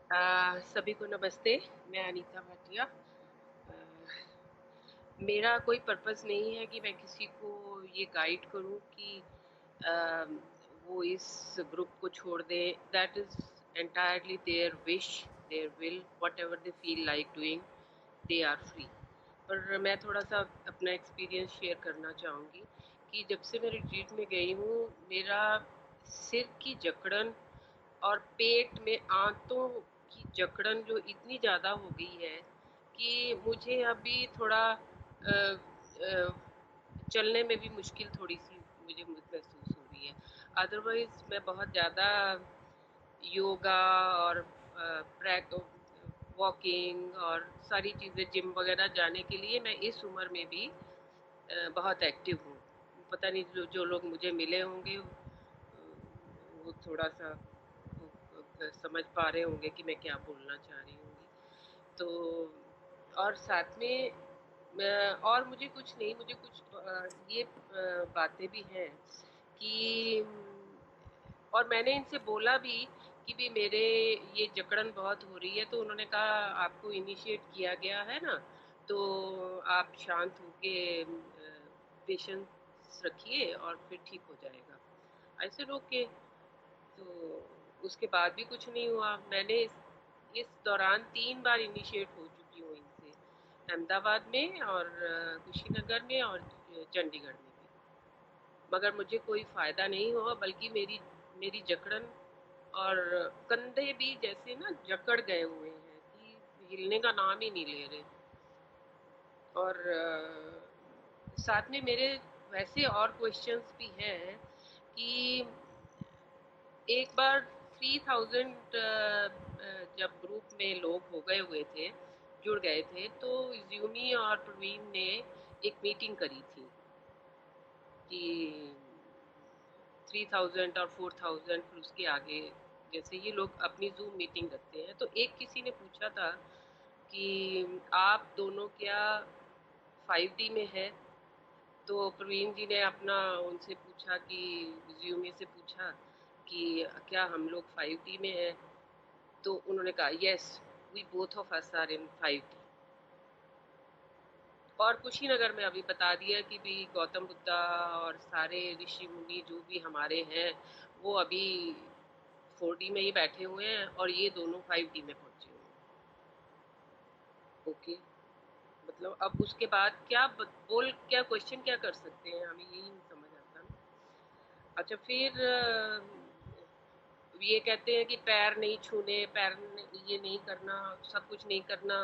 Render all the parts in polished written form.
सभी को नमस्ते। मैं अनीता भाटिया। मेरा कोई पर्पस नहीं है कि मैं किसी को ये गाइड करूं कि अ, वो इस ग्रुप को छोड़ दें। That is entirely their wish, their will, whatever they feel like doing, they are free. पर मैं थोड़ा सा अपना एक्सपीरियंस शेयर करना चाहूँगी कि जब से मैं रिट्रीट में गई हूँ, मेरा सिर की जकड़न और पेट में आंतों की जकड़न जो इतनी ज़्यादा हो गई है कि मुझे अभी थोड़ा चलने में भी मुश्किल थोड़ी सी मुझे महसूस हो रही है। अदरवाइज मैं बहुत ज़्यादा योगा और प्रैक वॉकिंग और सारी चीज़ें, जिम वगैरह जाने के लिए मैं इस उम्र में भी बहुत एक्टिव हूँ। पता नहीं जो जो लोग मुझे मिले होंगे वो थोड़ा सा समझ पा रहे होंगे कि मैं क्या बोलना चाह रही हूँगी। तो और साथ में और मुझे कुछ नहीं, मुझे कुछ ये बातें भी हैं कि और मैंने इनसे बोला भी कि भी मेरे ये जकड़न बहुत हो रही है, तो उन्होंने कहा आपको इनिशिएट किया गया है ना, तो आप शांत होके पेशेंस रखिए और फिर ठीक हो जाएगा। ऐसे रोके तो उसके बाद भी कुछ नहीं हुआ। मैंने इस दौरान 3 बार इनिशिएट हो चुकी हूँ इनसे, अहमदाबाद में और कुशीनगर में और चंडीगढ़ में भी, मगर मुझे कोई फ़ायदा नहीं हुआ, बल्कि मेरी मेरी जकड़न और कंधे भी जैसे ना जकड़ गए हुए हैं कि हिलने का नाम ही नहीं ले रहे। और साथ में मेरे वैसे और क्वेश्चंस भी हैं कि एक बार 3000 जब ग्रुप में लोग हो गए हुए थे, जुड़ गए थे, तो यूमी और प्रवीण ने एक मीटिंग करी थी कि 3000 और 4000 फिर उसके आगे जैसे ये लोग अपनी जूम मीटिंग रखते हैं। तो एक किसी ने पूछा था कि आप दोनों क्या 5D में है? तो प्रवीण जी ने अपना उनसे पूछा कि यूमी से पूछा कि क्या हम लोग 5D में हैं? तो उन्होंने कहा yes, we both of us are in 5D। और कुशीनगर में अभी बता दिया कि भी गौतम बुद्धा और सारे ऋषि मुनि जो भी हमारे हैं वो अभी 4D में ही बैठे हुए हैं और ये दोनों 5D में पहुंचे हुए हैं। ओके, मतलब अब उसके बाद क्या बोल, क्या क्वेश्चन क्या कर सकते हैं, हमें यही नहीं समझ आता ना। अच्छा, फिर ये कहते हैं कि पैर नहीं छूने, ये नहीं करना, सब कुछ नहीं करना,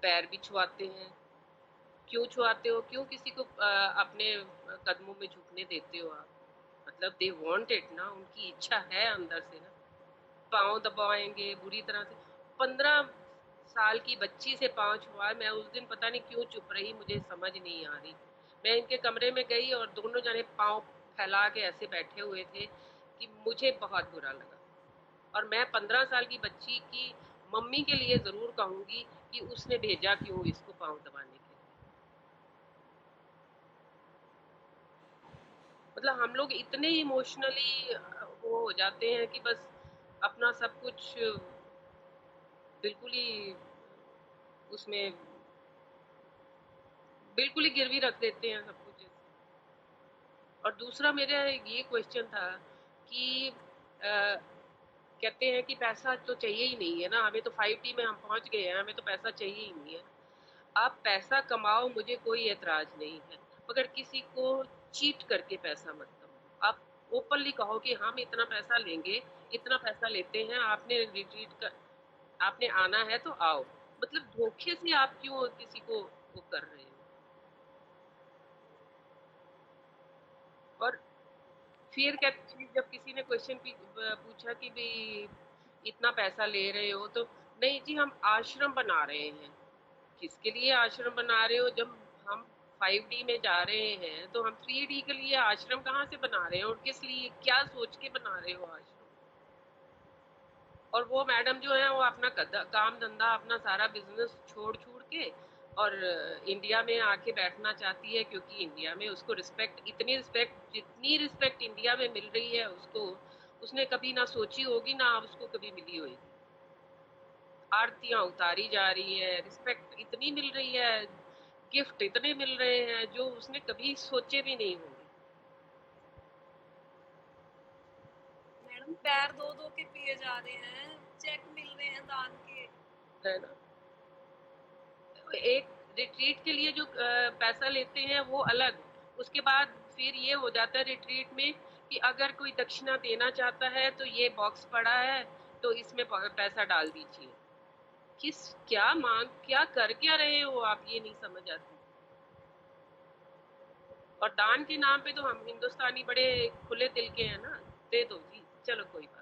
पैर भी छुआते हैं। क्यों छुआते हो? क्यों किसी को अपने कदमों में झुकने देते हो आप? मतलब दे वांट इट ना, उनकी इच्छा है अंदर से ना। पाँव दबाएंगे बुरी तरह से। 15 साल की बच्ची से पाँव छुआ। मैं उस दिन पता नहीं क्यों चुप रही, मुझे समझ नहीं आ रही। मैं इनके कमरे में गई और दोनों जने पाँव फैला के ऐसे बैठे हुए थे कि मुझे बहुत बुरा लगा। और मैं 15 साल की बच्ची की मम्मी के लिए जरूर कहूंगी कि उसने भेजा क्यों इसको पाँव दबाने के लिए। मतलब हम लोग इतने इमोशनली वो हो जाते हैं कि बस अपना सब कुछ बिल्कुल ही उसमें बिल्कुल ही गिरवी रख देते हैं सब कुछ जैसे। और दूसरा मेरा ये क्वेश्चन था कि कहते हैं कि पैसा तो चाहिए ही नहीं है ना, हमें तो 5D में हम पहुंच गए हैं, हमें तो पैसा चाहिए ही नहीं है। आप पैसा कमाओ, मुझे कोई एतराज नहीं है, मगर किसी को चीट करके पैसा मत कमाओ। आप ओपनली कहो कि हम इतना पैसा लेंगे, इतना पैसा लेते हैं, आपने रिट्रीट कर, आपने आना है तो आओ। मतलब धोखे से आप क्यों किसी को वो कर रहे हो? और फिर जब किसी ने क्वेश्चन पूछा कि भाई इतना पैसा ले रहे हो, तो नहीं जी, हम आश्रम बना रहे हैं। किसके लिए आश्रम बना रहे हो? जब हम 5D में जा रहे हैं तो हम 3D के लिए आश्रम कहाँ से बना रहे हैं और किस लिए, क्या सोच के बना रहे हो आश्रम? और वो मैडम जो है वो अपना काम धंधा, अपना सारा बिजनेस छोड़ छूड़ के और इंडिया में आके बैठना चाहती है, क्योंकि इंडिया में उसको रिस्पेक्ट, इतनी रिस्पेक्ट जितनी रिस्पेक्ट इंडिया में मिल रही है उसको, उसने कभी ना सोची होगी, ना उसको कभी मिली होगी। आरतियां उतारी जा रही है, रिस्पेक्ट इतनी मिल रही है, गिफ्ट इतने मिल रहे हैं जो उसने कभी सोचे भी नहीं होंगे। मैडम पैर धो धो के पिए जा रहे हैं, चेक मिल रहे हैं दान के। है ना? एक रिट्रीट के लिए जो पैसा लेते हैं वो अलग, उसके बाद फिर ये हो जाता है रिट्रीट में कि अगर कोई दक्षिणा देना चाहता है तो ये बॉक्स पड़ा है, तो इसमें पैसा डाल दीजिए। किस क्या मांग, क्या कर क्या रहे हो आप, ये नहीं समझ आती। और दान के नाम पे तो हम हिंदुस्तानी बड़े खुले दिल के हैं ना, दे दो जी, चलो कोई बात